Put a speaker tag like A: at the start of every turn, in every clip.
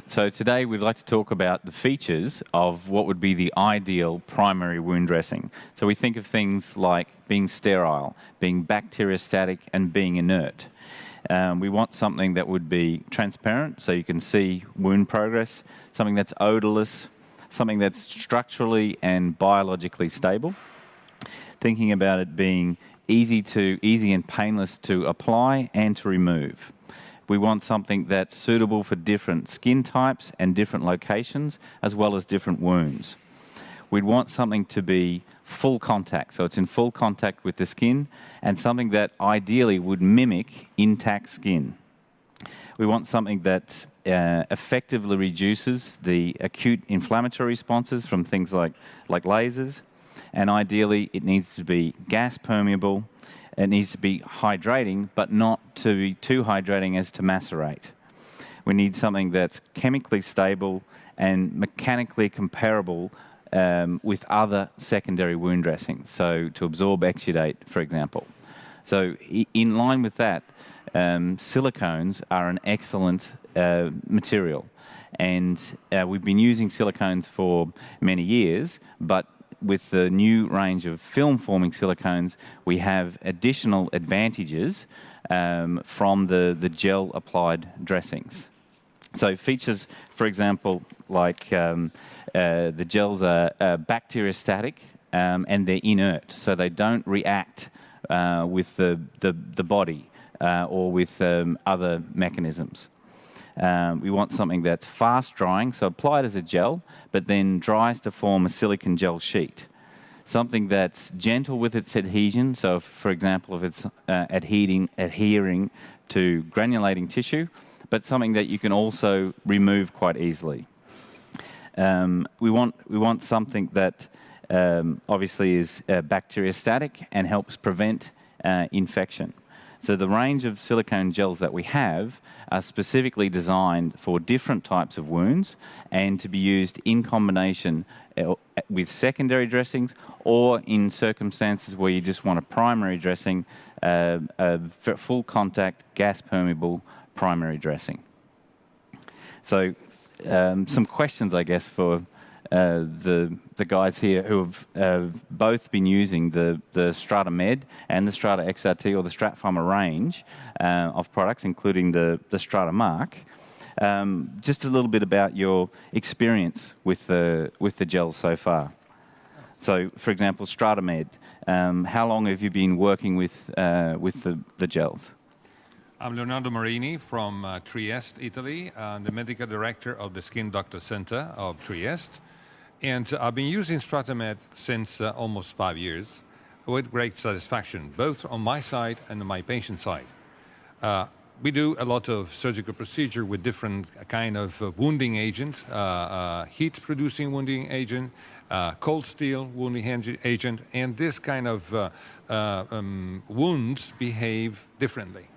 A: So today we'd like to talk about the features of what would be the ideal primary wound dressing. So we think of things like being sterile, being bacteriostatic, and being inert. We want something that would be transparent so you can see wound progress, something that's odorless, something that's structurally and biologically stable. Thinking about it being easy and painless to apply and to remove. We want something that's suitable for different skin types and different locations, as well as different wounds. We'd want something to be full contact, so it's in full contact with the skin, and something that ideally would mimic intact skin. We want something that effectively reduces the acute inflammatory responses from things like lasers, and ideally it needs to be gas permeable. It needs to be hydrating, but not to be too hydrating as to macerate. We need something that's chemically stable and mechanically comparable with other secondary wound dressings, so to absorb exudate, for example. So in line with that, silicones are an excellent material. And we've been using silicones for many years, but with the new range of film-forming silicones, we have additional advantages from the gel-applied dressings. So features, for example, like the gels are bacteriostatic and they're inert, so they don't react with the body or with other mechanisms. We want something that's fast drying, so applied as a gel, but then dries to form a silicon gel sheet. Something that's gentle with its adhesion, so for example, if it's adhering to granulating tissue, but something that you can also remove quite easily. We want something that obviously is bacteriostatic and helps prevent infection. So the range of silicone gels that we have are specifically designed for different types of wounds and to be used in combination with secondary dressings or in circumstances where you just want a primary dressing, a full contact, gas permeable primary dressing. So some questions, I guess, for the guys here who have both been using the StrataMED and the Strata XRT or the StratPharma range of products, including the StrataMark. Just a little bit about your experience with the gels so far. So, for example, StrataMED. How long have you been working with the gels?
B: I'm Leonardo Marini from Trieste, Italy. I'm the medical director of the Skin Doctor Center of Trieste. And I've been using StrataMED since almost 5 years with great satisfaction, both on my side and on my patient side. We do a lot of surgical procedure with different kind of wounding agent, heat-producing wounding agent, cold steel wounding agent, and this kind of wounds behave differently.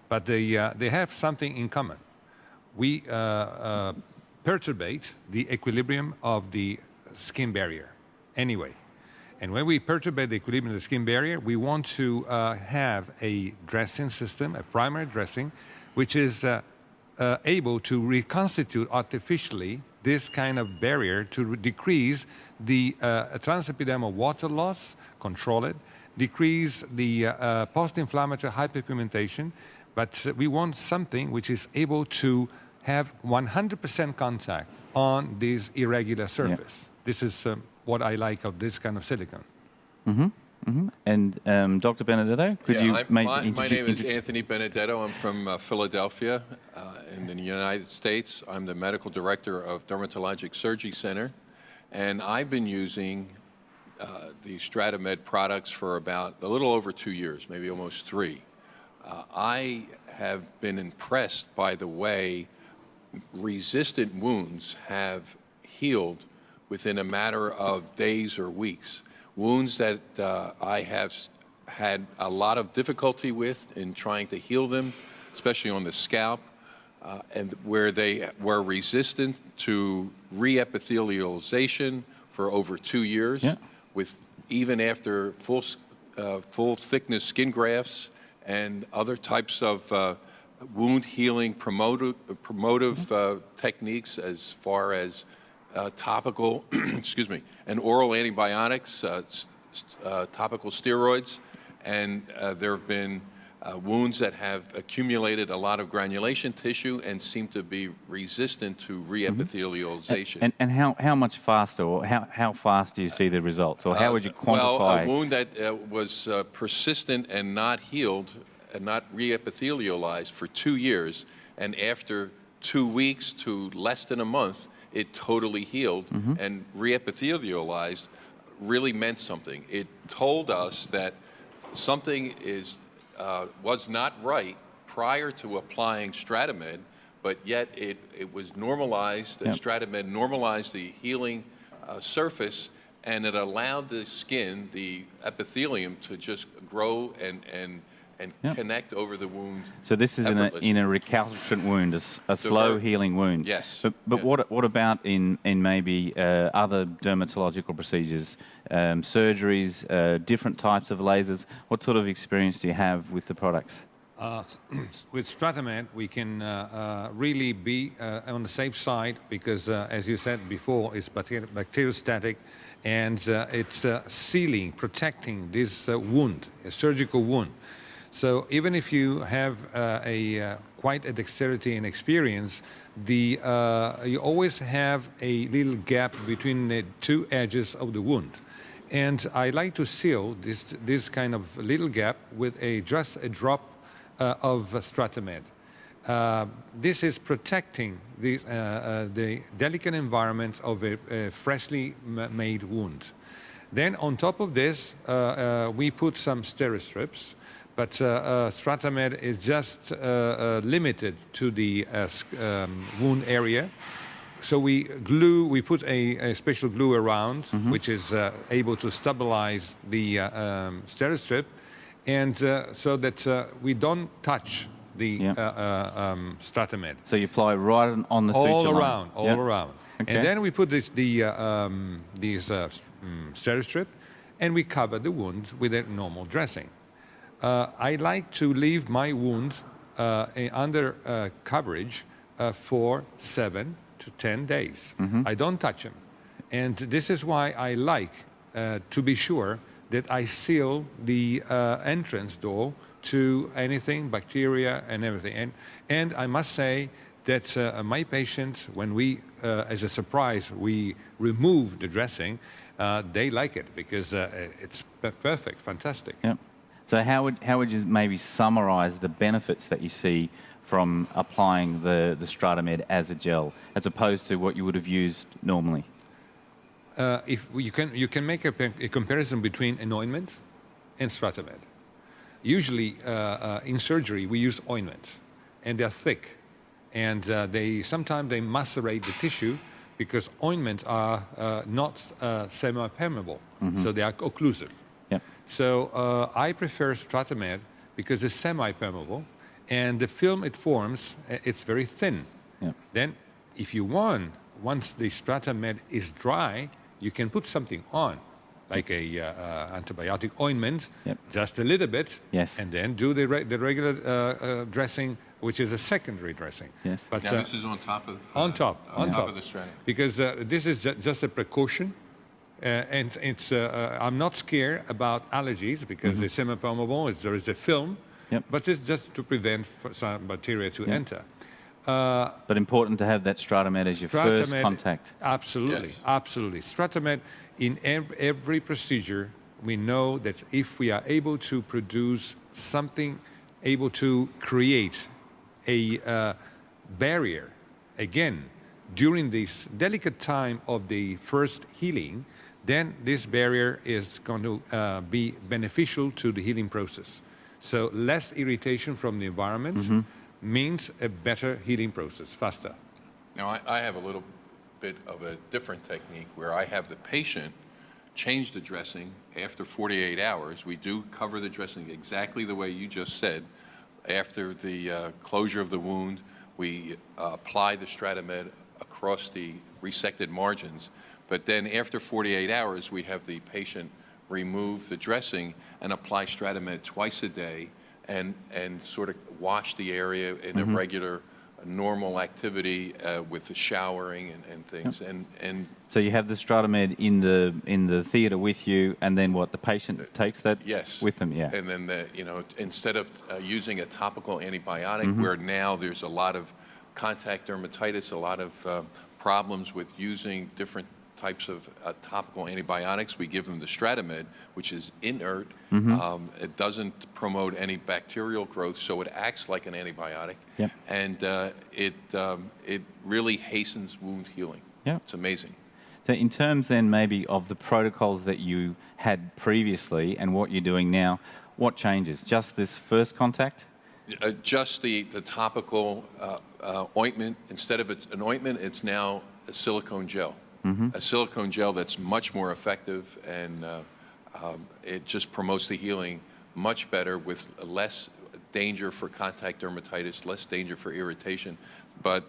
B: But they have something in common. We perturbate the equilibrium of the skin barrier anyway. And when we perturbate the equilibrium of the skin barrier, we want to have a dressing system, a primary dressing, which is able to reconstitute artificially this kind of barrier to decrease the transepidermal water loss, control it, decrease the post-inflammatory hyperpigmentation, but we want something which is able to have 100% contact on this irregular surface. Yeah. This is what I like of this kind of silicone.
A: Mm-hmm. Mm-hmm. And Dr. Benedetto, could you
C: my name is Anthony Benedetto. I'm from Philadelphia in the United States. I'm the medical director of Dermatologic Surgery Center, and I've been using the StrataMED products for about a little over 2 years, maybe almost 3. I have been impressed by the way resistant wounds have healed within a matter of days or weeks. Wounds that I have had a lot of difficulty with in trying to heal them, especially on the scalp, and where they were resistant to re-epithelialization for over 2 years, with even after full thickness skin grafts and other types of wound healing promotive techniques as far as topical, excuse me, and oral antibiotics, topical steroids, and there have been wounds that have accumulated a lot of granulation tissue and seem to be resistant to reepithelialization.
A: And how much faster, or how fast do you see the results, or how would you quantify?
C: Well, a wound that was persistent and not healed and not reepithelialized for 2 years, and after 2 weeks to less than a month, it totally healed and reepithelialized, really meant something. It told us that something was not right prior to applying StrataMED, but yet it was normalized. StrataMED normalized the healing surface, and it allowed the skin, the epithelium, to just grow and connect over the wound.
A: So this is in a recalcitrant wound, a slow healing wound.
C: Yes.
A: But what about in maybe other dermatological procedures, surgeries, different types of lasers? What sort of experience do you have with the products?
B: With StrataMED, we can really be on the safe side because, as you said before, it's bacteriostatic, and it's sealing, protecting this wound, a surgical wound. So even if you have quite a dexterity and experience, you always have a little gap between the two edges of the wound. And I like to seal this kind of little gap with just a drop of StrataMED. This is protecting the delicate environment of a freshly made wound. Then on top of this, we put some Steri-strips, but StrataMED is just limited to the wound area. So we put a special glue around, which is able to stabilize the Steri-strip, and so that we don't touch the StrataMED.
A: So you apply right on the suture line.
B: All around. Okay. And then we put these Steri-strip, and we cover the wound with a normal dressing. I like to leave my wound under coverage for 7 to 10 days. I don't touch them. And this is why I like to be sure that I seal the entrance door to anything, bacteria and everything. And I must say that my patients, when we, as a surprise, we remove the dressing, they like it because it's perfect, fantastic.
A: Yep. So how would you maybe summarize the benefits that you see from applying the StrataMED as a gel, as opposed to what you would have used normally?
B: If you can make a comparison between an ointment and StrataMED. Usually in surgery we use ointment, and they're thick, and sometimes they macerate the tissue because ointments are not semi-permeable, so they are occlusive.
A: Yep.
B: So I prefer StrataMED because it's semi-permeable, and the film it forms, it's very thin.
A: Yep.
B: Then, if you want, once the StrataMED is dry, you can put something on, like a antibiotic ointment, just a little bit, and then do the regular dressing, which is a secondary dressing.
A: Yes.
C: But now this is on top of
B: on top
C: of the StrataMED,
B: because this is just a precaution. And it's I'm not scared about allergies because it's semi-permeable. There is a film, but it's just to prevent some bacteria to enter.
A: But important to have that StrataMED as your first contact.
B: Absolutely,
C: yes.
B: Absolutely. StrataMED, in every procedure, we know that if we are able to produce something, able to create a barrier, again, during this delicate time of the first healing, then this barrier is going to be beneficial to the healing process. So less irritation from the environment means a better healing process, faster.
C: Now, I have a little bit of a different technique where I have the patient change the dressing after 48 hours. We do cover the dressing exactly the way you just said. After the closure of the wound, we apply the StrataMED across the resected margins. But then after 48 hours, we have the patient remove the dressing and apply StrataMED twice a day and sort of wash the area in a regular, normal activity with the showering and things. And
A: So you have the StrataMED in the theatre with you, and then what, the patient takes that
C: yes,
A: with them? Yeah.
C: and then instead of using a topical antibiotic, where now there's a lot of contact dermatitis, a lot of problems with using different types of topical antibiotics, we give them the StrataMED, which is inert. It doesn't promote any bacterial growth, so it acts like an antibiotic,
A: Yep.
C: and it really hastens wound healing.
A: Yep.
C: It's amazing.
A: So in terms then maybe of the protocols that you had previously and what you're doing now, what changes? Just this first contact?
C: Just the topical ointment. Instead of an ointment, it's now a silicone gel. A silicone gel that's much more effective, and it just promotes the healing much better with less danger for contact dermatitis, less danger for irritation, but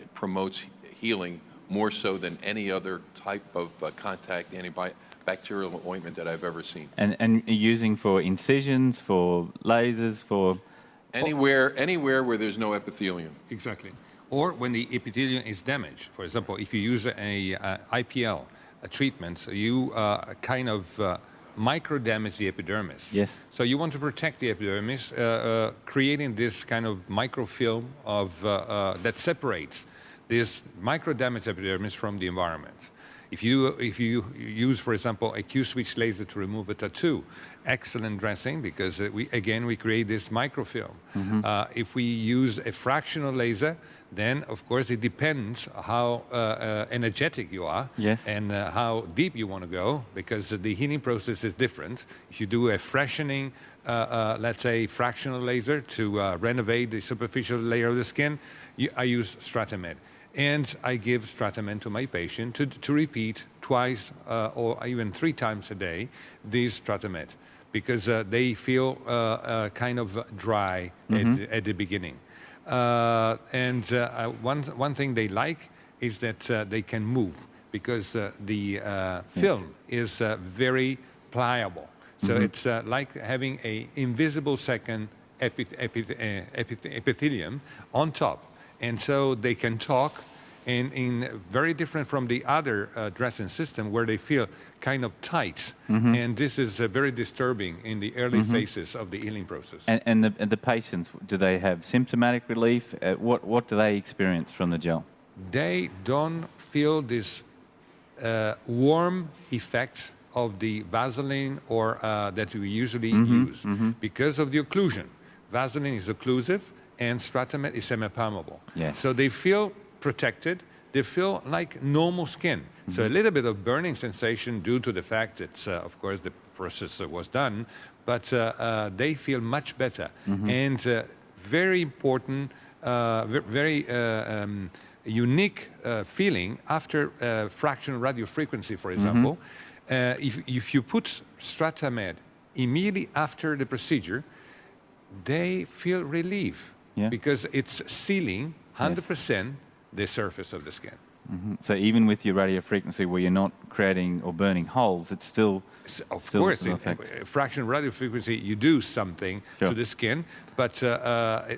C: it promotes healing more so than any other type of contact antibacterial ointment that I've ever seen.
A: And using for incisions, for lasers, for...
C: Anywhere where there's no epithelium.
B: Exactly. Or when the epithelium is damaged. For example, if you use a IPL treatment, so you kind of micro damage the epidermis.
A: Yes.
B: So you want to protect the epidermis, creating this kind of microfilm of that separates this micro damaged epidermis from the environment. If you use, for example, a Q-switch laser to remove a tattoo, excellent dressing, because we create this microfilm. If we use a fractional laser, then of course it depends how energetic you are,
A: Yes.
B: and how deep you want to go, because the healing process is different. If you do a freshening, let's say fractional laser to renovate the superficial layer of the skin, I use StrataMED. And I give StrataMED to my patient to repeat twice or even 3 times a day this StrataMED, because they feel kind of dry at the beginning. One thing they like is that they can move, because the film is very pliable. So it's like having an invisible second epithelium on top. And so they can talk, in very different from the other dressing system, where they feel kind of tight. And this is very disturbing in the early phases of the healing process.
A: And the patients, do they have symptomatic relief? What do they experience from the gel?
B: They don't feel this warm effect of the Vaseline or that we usually use, because of the occlusion. Vaseline is occlusive, and StrataMED is semi-permeable.
A: Yes.
B: So they feel protected. They feel like normal skin. So a little bit of burning sensation due to the fact that, of course, the process was done, but they feel much better. And very important, very unique feeling after fractional radiofrequency, for example. If you put StrataMED immediately after the procedure, they feel relief, because it's sealing 100% the surface of the skin.
A: So even with your radiofrequency, where you're not creating or burning holes, it's still...
B: Of course, in fractional radiofrequency, you do something to the skin, but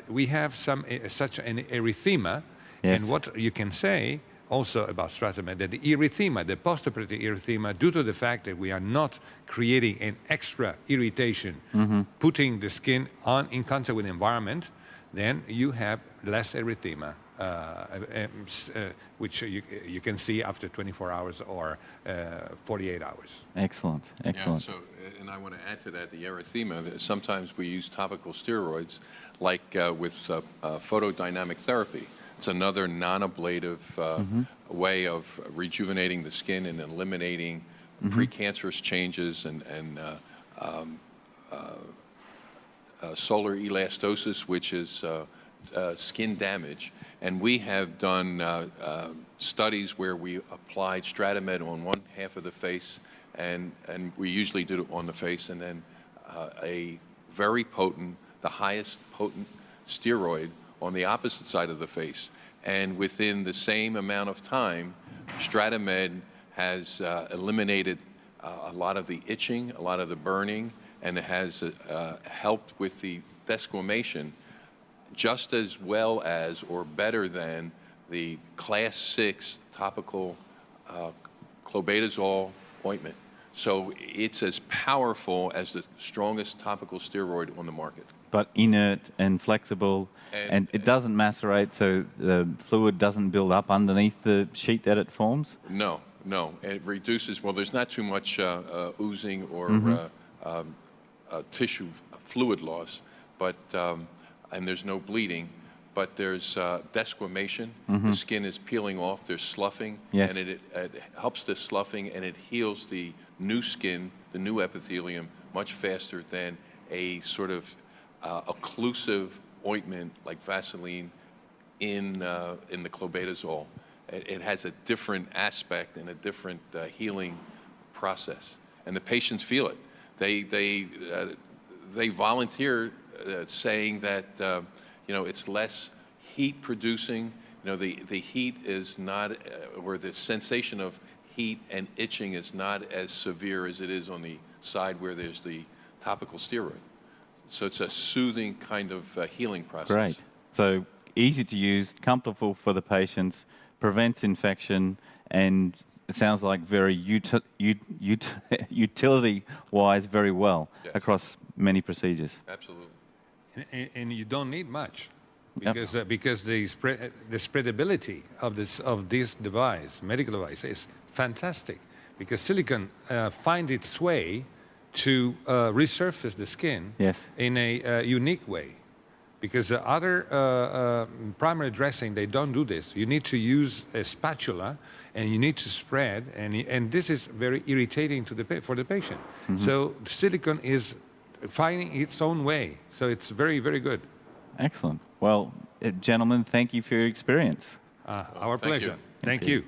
B: we have such an erythema, and what you can say also about StrataMED, that the erythema, the postoperative erythema, due to the fact that we are not creating an extra irritation, putting the skin in contact with the environment, then you have less erythema, which you can see after 24 hours or 48 hours.
A: Excellent.
C: Yeah, so, and I want to add to that, the erythema, sometimes we use topical steroids, like with photodynamic therapy. It's another non-ablative way of rejuvenating the skin and eliminating precancerous changes and solar elastosis, which is skin damage. And we have done studies where we applied StrataMED on one half of the face, and we usually did it on the face, and then a very potent, the highest potent steroid on the opposite side of the face. And within the same amount of time, StrataMED has eliminated a lot of the itching, a lot of the burning, and it has helped with the desquamation just as well as or better than the class 6 topical clobetasol ointment. So it's as powerful as the strongest topical steroid on the market.
A: But inert and flexible, and it doesn't macerate, so the fluid doesn't build up underneath the sheet that it forms?
C: No, no. And it reduces, well, there's not too much oozing or tissue fluid loss, but and there's no bleeding, but there's desquamation. The skin is peeling off. There's sloughing,
A: Yes.
C: and it helps the sloughing, and it heals the new skin, the new epithelium, much faster than a sort of occlusive ointment like Vaseline in the clobetasol. It has a different aspect and a different healing process, and the patients feel it. They volunteer saying that it's less heat producing. The heat is not, or the sensation of heat and itching is not as severe as it is on the side where there's the topical steroid. So it's a soothing kind of healing process.
A: Great. So easy to use, comfortable for the patients, prevents infection, and it sounds like very utility-wise very well across many procedures.
C: Absolutely.
B: And you don't need much, because the spreadability of this device, medical device, is fantastic. Because silicone finds its way to resurface the skin in a unique way. Because other primary dressing, they don't do this. You need to use a spatula, and you need to spread, and this is very irritating for the patient. So silicone is finding its own way. So it's very, very good.
A: Excellent. Well, gentlemen, thank you for your experience.
B: Our
C: thank
B: pleasure.
C: you.
B: Thank you.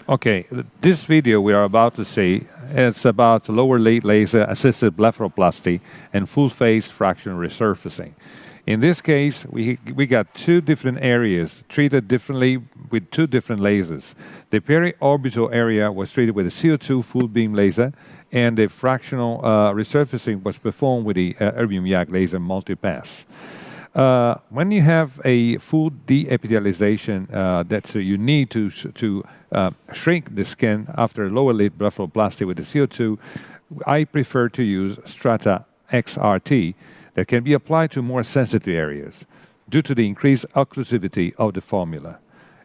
B: Okay, this video we are about to see, it's about lower lid laser assisted blepharoplasty and full face fraction resurfacing. In this case, we got two different areas treated differently with two different lasers. The periorbital area was treated with a CO2 full beam laser, and the fractional resurfacing was performed with the erbium YAG laser multipass. When you have a full de-epithelialization that you need to shrink the skin after lower lid blepharoplasty with the CO2, I prefer to use Strata XRT that can be applied to more sensitive areas due to the increased occlusivity of the formula.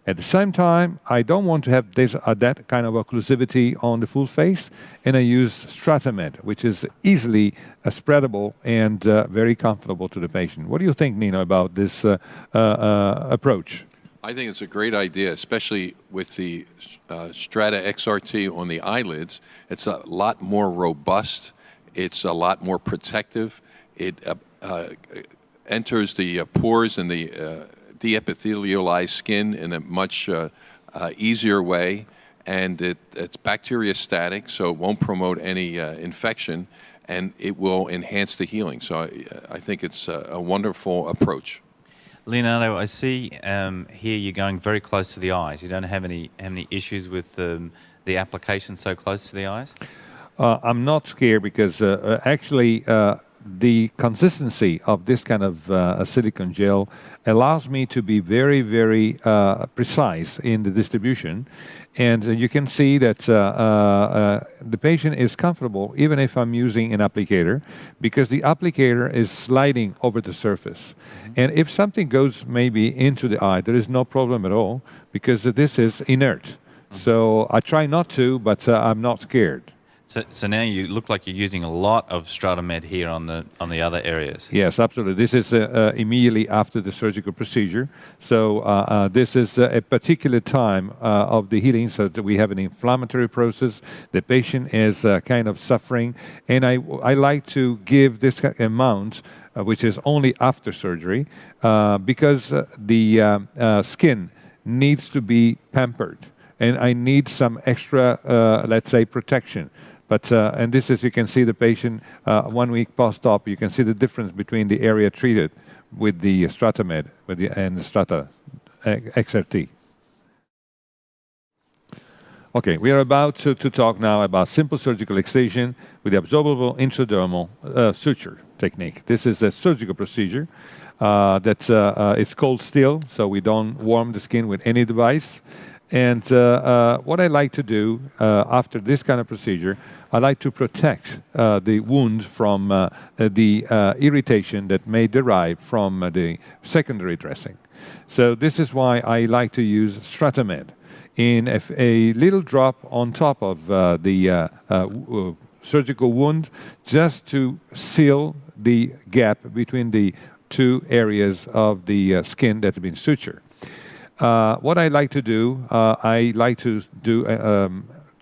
B: At the same time, I don't want to have that kind of occlusivity on the full face, and I use StrataMED, which is easily spreadable and very comfortable to the patient. What do you think, Nino, about this approach?
C: I think it's a great idea, especially with the Strata XRT on the eyelids. It's a lot more robust. It's a lot more protective. It enters the pores and the de-epithelialized skin in a much easier way, and it's bacteriostatic, so it won't promote any infection, and it will enhance the healing. So I think it's a wonderful approach.
A: Leonardo, I see here you're going very close to the eyes. You don't have any issues with the application so close to the eyes?
B: I'm not scared because actually the consistency of this kind of silicone gel allows me to be very, very precise in the distribution. And you can see that the patient is comfortable even if I'm using an applicator, because the applicator is sliding over the surface. And if something goes maybe into the eye, there is no problem at all, because this is inert. So I try not to, but I'm not scared.
A: So now you look like you're using a lot of StrataMED here on the other areas.
B: Yes, absolutely. This is immediately after the surgical procedure. So this is a particular time of the healing, so that we have an inflammatory process. The patient is kind of suffering, and I like to give this amount, which is only after surgery, because the skin needs to be pampered, and I need some extra, let's say, protection. But, and this is, you can see the patient 1 week post-op, you can see the difference between the area treated with the StrataMED and the Strata XRT. Okay, we are about to talk now about simple surgical excision with the absorbable intradermal suture technique. This is a surgical procedure that is cold still, so we don't warm the skin with any device. And what I like to do after this kind of procedure, I like to protect the wound from the irritation that may derive from the secondary dressing. So this is why I like to use StrataMED in a little drop on top of the surgical wound, just to seal the gap between the two areas of the skin that have been sutured. What I like to do, I like to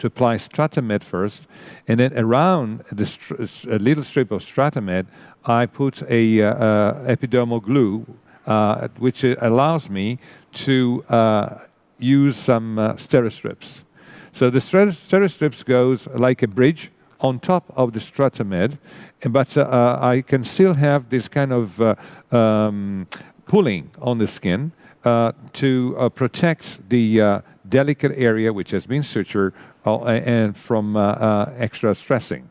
B: apply StrataMED first, and then around a little strip of StrataMED, I put a epidermal glue, which allows me to use some Sterastrips. So the Sterastrips goes like a bridge on top of the StrataMED, but I can still have this kind of pulling on the skin to protect the delicate area which has been sutured and from extra stressing.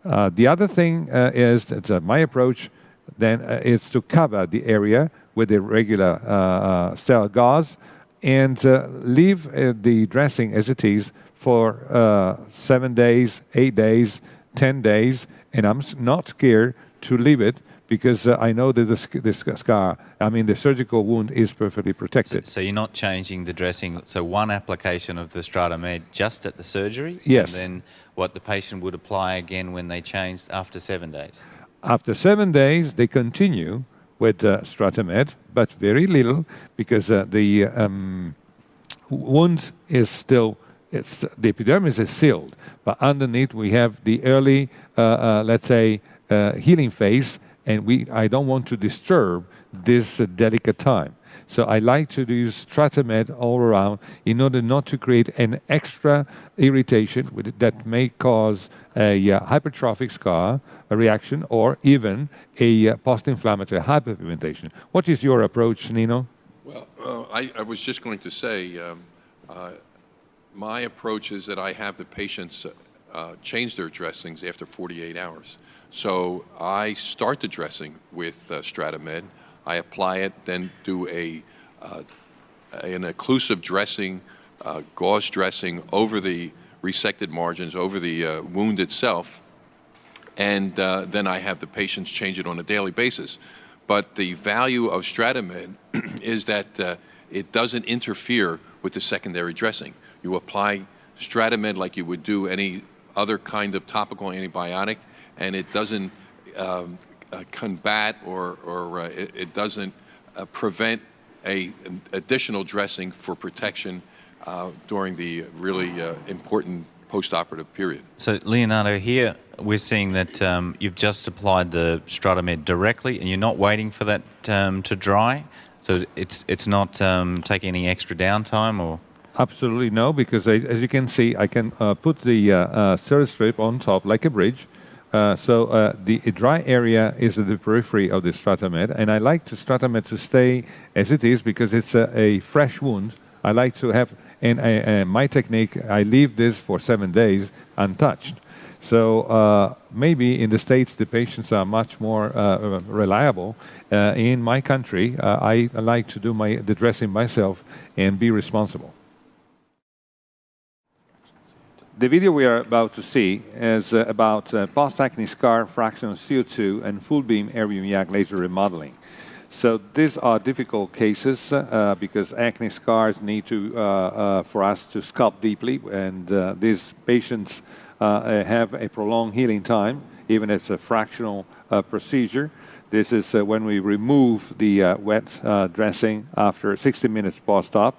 B: The other thing is that my approach then is to cover the area with a regular sterile gauze and leave the dressing as it is for 7 days, 8 days, 10 days, and I'm not scared to leave it, because I know that the scar, I mean the surgical wound, is perfectly protected.
A: So you're not changing the dressing, so one application of the StrataMED just at the surgery?
B: Yes.
A: And then what the patient would apply again when they changed after 7 days?
B: After 7 days, they continue with StrataMED, but very little, because the wound is still, the epidermis is sealed, but underneath we have the early, let's say, healing phase, and I don't want to disturb this delicate time. So I like to use StrataMED all around in order not to create an extra irritation that may cause a hypertrophic scar, a reaction, or even a post-inflammatory hyperpigmentation. What is your approach, Nino?
C: Well, I was just going to say, my approach is that I have the patients change their dressings after 48 hours. So I start the dressing with StrataMED. I apply it, then do an occlusive dressing, gauze dressing over the resected margins, over the wound itself, and then I have the patients change it on a daily basis. But the value of StrataMED is that it doesn't interfere with the secondary dressing. You apply StrataMED like you would do any other kind of topical antibiotic, and it doesn't combat or it doesn't prevent an additional dressing for protection during the really important post-operative period.
A: So, Leonardo, here we're seeing that you've just applied the StrataMED directly and you're not waiting for that to dry? So it's not taking any extra downtime, or?
B: Absolutely no, because as you can see, I can put the Sterastrip on top like a bridge. So the dry area is the periphery of the StrataMED, and I like the StrataMED to stay as it is because it's a fresh wound. I like to have, and my technique, I leave this for 7 days untouched. So maybe in the States the patients are much more reliable. In my country, I like to do the dressing myself and be responsible. The video we are about to see is about post-acne scar, fractional CO2, and full beam erbium YAG laser remodeling. So these are difficult cases because acne scars need to, for us to sculpt deeply, and these patients have a prolonged healing time, even if it's a fractional procedure. This is when we remove the wet dressing after 60 minutes post-op,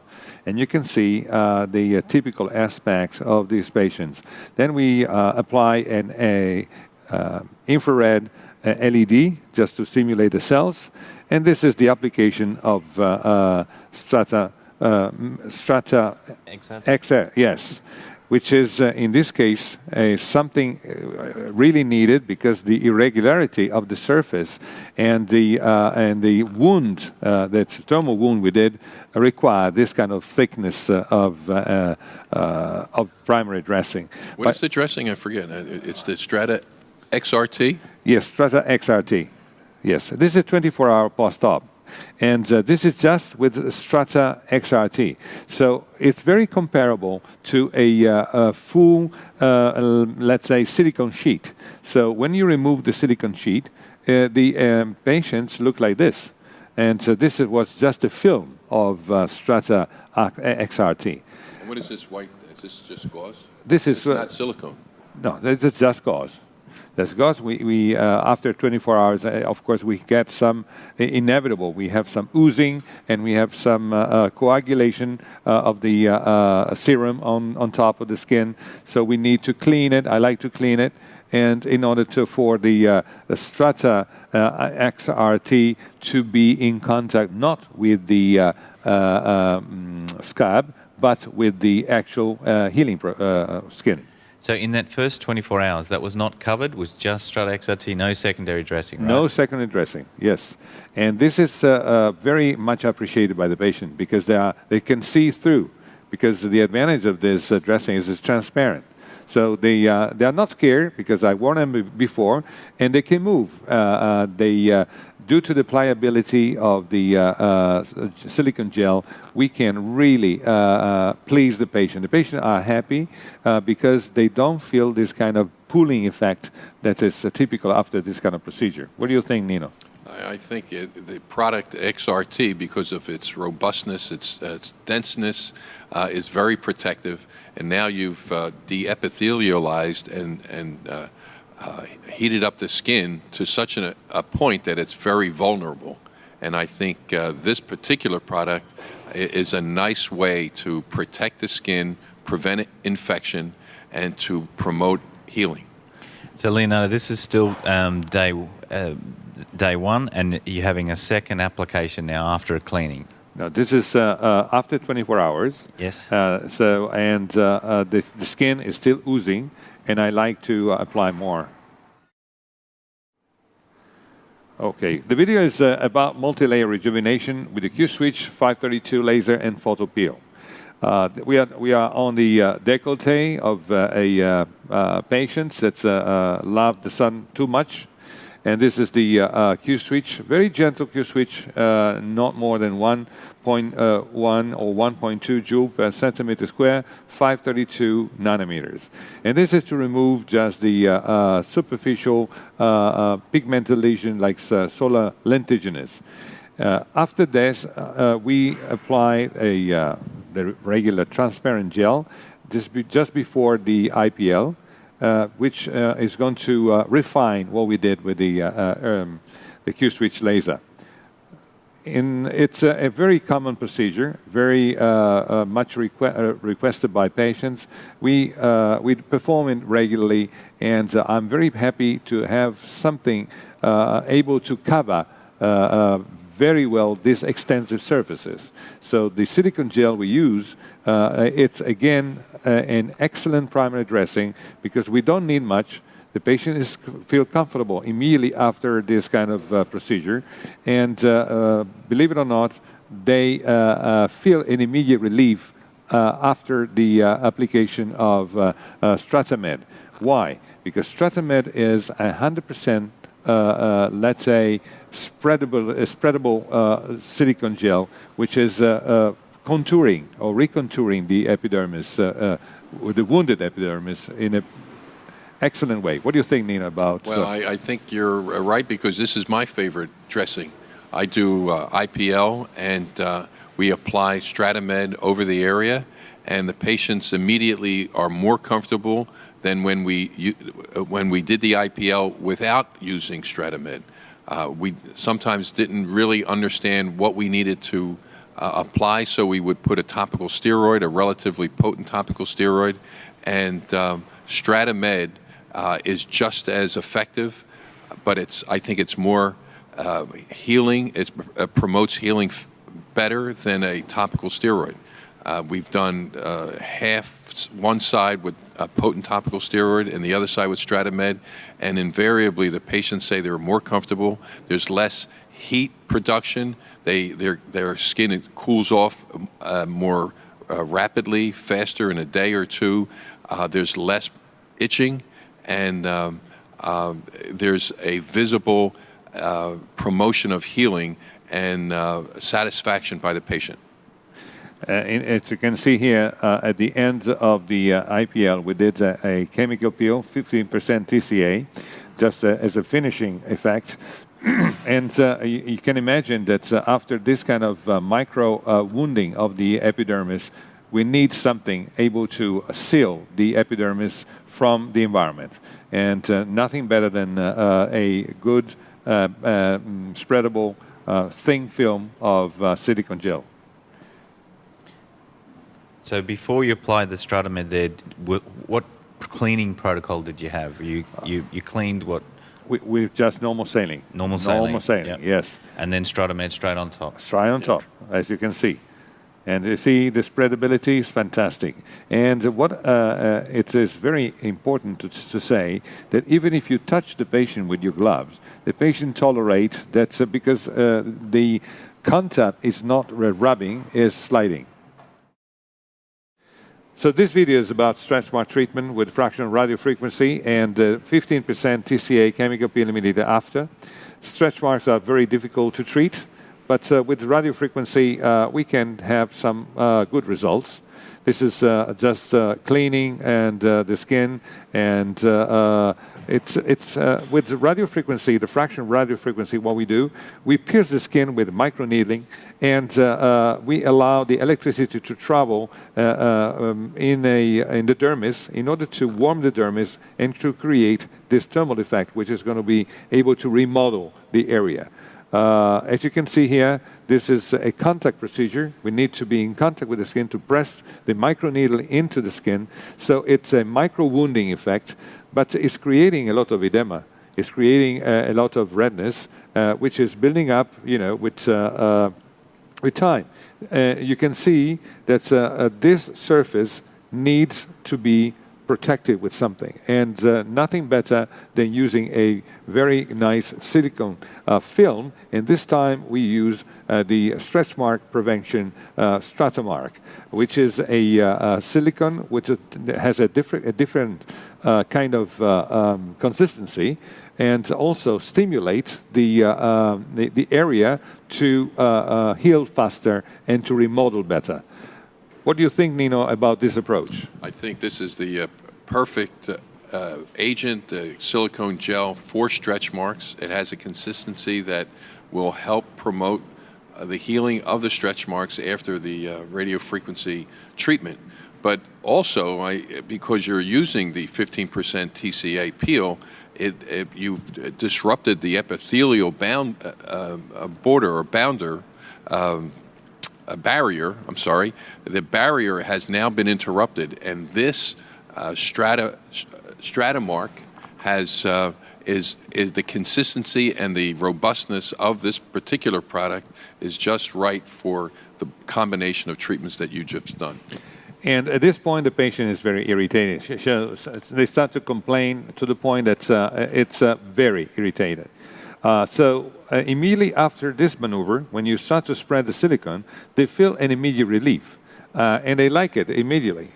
B: and you can see the typical aspects of these patients. Then we apply an infrared LED just to stimulate the cells, and this is the application of Strata XR, yes, which is in this case something really needed because the irregularity of the surface and the wound, that thermal wound we did, require this kind of thickness of primary dressing.
C: What is the dressing? I forget. It's the Strata XRT?
B: Yes, Strata XRT. Yes, this is 24-hour post-op. And this is just with Strata XRT. So it's very comparable to a full, let's say, silicone sheet. So when you remove the silicone sheet, the patients look like this. And so this was just a film of Strata XRT.
C: And what is this white? Is this just gauze?
B: This is
C: not silicone.
B: No, this is just gauze. That's gauze. We after 24 hours, of course, we get some inevitable. We have some oozing, and we have some coagulation of the serum on top of the skin. So we need to clean it. I like to clean it, and in order for the Strata XRT to be in contact not with the scab, but with the actual healing skin.
A: So in that first 24 hours, that was not covered, was just Strata XRT, no secondary dressing, right?
B: No secondary dressing, yes. And this is very much appreciated by the patient because they can see through, because the advantage of this dressing is it's transparent. So they are not scared because I warned them before, and they can move. Due to the pliability of the silicone gel, we can really please the patient. The patient are happy because they don't feel this kind of pulling effect that is typical after this kind of procedure. What do you think, Nino?
C: I think the product XRT, because of its robustness, its denseness, is very protective. And now you've de-epithelialized and heated up the skin to such a point that it's very vulnerable. And I think this particular product is a nice way to protect the skin, prevent infection, and to promote healing.
A: So, Leonardo, this is still day one, and you're having a second application now after a cleaning.
B: No, this is after 24 hours.
D: Yes.
B: The skin is still oozing, and I like to apply more. Okay, the video is about multi-layer rejuvenation with the Q-Switch 532 laser and photo peel. We are on the décolleté of a patient that's loved the sun too much. And this is the Q-Switch, very gentle Q-Switch, not more than 1.1 or 1.2 joule per centimeter square, 532 nanometers. And this is to remove just the superficial pigmented lesion like solar lentiginous. After this, we apply the regular transparent gel just before the IPL. Which is going to refine what we did with the Q-Switch laser. It's a very common procedure, very much requested by patients. We perform it regularly, and I'm very happy to have something able to cover very well these extensive surfaces. So the silicone gel we use, it's again an excellent primary dressing because we don't need much. The patient feel comfortable immediately after this kind of procedure, and believe it or not, they feel an immediate relief after the application of StrataMED. Why? Because StrataMED is 100%, let's say, spreadable silicone gel, which is contouring or recontouring the epidermis, the wounded epidermis, in an excellent way. What do you think, Nina, about...
C: Well, I think you're right, because this is my favorite dressing. I do IPL, and we apply StrataMED over the area, and the patients immediately are more comfortable than when we did the IPL without using StrataMED. We sometimes didn't really understand what we needed to apply, so we would put a topical steroid, a relatively potent topical steroid, and StrataMED is just as effective, but I think it's more healing. It promotes healing better than a topical steroid. We've done one side with a potent topical steroid and the other side with StrataMED, and invariably the patients say they're more comfortable. There's less heat production. Their skin cools off more rapidly, faster, in a day or two. There's less itching, and there's a visible promotion of healing and satisfaction by the patient.
B: As you can see here, at the end of the IPL, we did a chemical peel, 15% TCA, just as a finishing effect. And you can imagine that after this kind of micro wounding of the epidermis, we need something able to seal the epidermis from the environment. And nothing better than a good spreadable thin film of silicone gel.
D: So before you applied the StrataMED there, what cleaning protocol did you have? You cleaned what?
B: With just normal saline.
D: Normal saline.
B: Normal saline,
D: yep.
B: Yes.
D: And then StrataMED straight on top.
B: Straight on top, as you can see. And you see the spreadability is fantastic. And what it is very important to say that even if you touch the patient with your gloves, the patient tolerates that because the contact is not rubbing, is sliding. So this video is about stretch mark treatment with fractional radiofrequency and 15% TCA chemical peel immediately after. Stretch marks are very difficult to treat, but with radiofrequency we can have some good results. This is just cleaning and the skin, and it's with the radiofrequency, the fractional radiofrequency. What we do, we pierce the skin with microneedling, and we allow the electricity to travel in the dermis in order to warm the dermis and to create this thermal effect, which is going to be able to remodel the area. As you can see here, this is a contact procedure. We need to be in contact with the skin to press the microneedle into the skin. So it's a micro wounding effect, but it's creating a lot of edema. It's creating a lot of redness, which is building up, with with time. You can see that this surface needs to be protected with something, and nothing better than using a very nice silicone film, and this time we use the stretch mark prevention StrataMark, which is a silicone which has a different kind of consistency, and also stimulates the area to heal faster and to remodel better. What do you think, Nino, about this approach?
C: I think this is the perfect agent, the silicone gel for stretch marks. It has a consistency that will help promote the healing of the stretch marks after the radiofrequency treatment. But also, because you're using the 15% TCA peel, you've disrupted the epithelial border or bounder. A barrier, I'm sorry, the barrier has now been interrupted, and this StrataMark has is the consistency and the robustness of this particular product is just right for the combination of treatments that you just done.
B: And at this point, the patient is very irritated. They start to complain to the point that it's very irritated. So immediately after this maneuver, when you start to spread the silicone, they feel an immediate relief, and they like it immediately.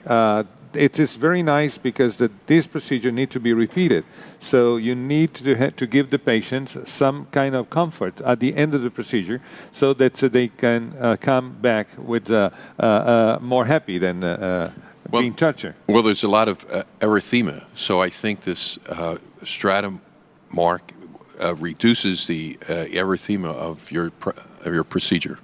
B: It is very nice because this procedure needs to be repeated. So you need to give the patients some kind of comfort at the end of the procedure so that they can come back with more happy than being touched.
C: Well, there's a lot of erythema, so I think this StrataMark reduces the erythema of your procedure.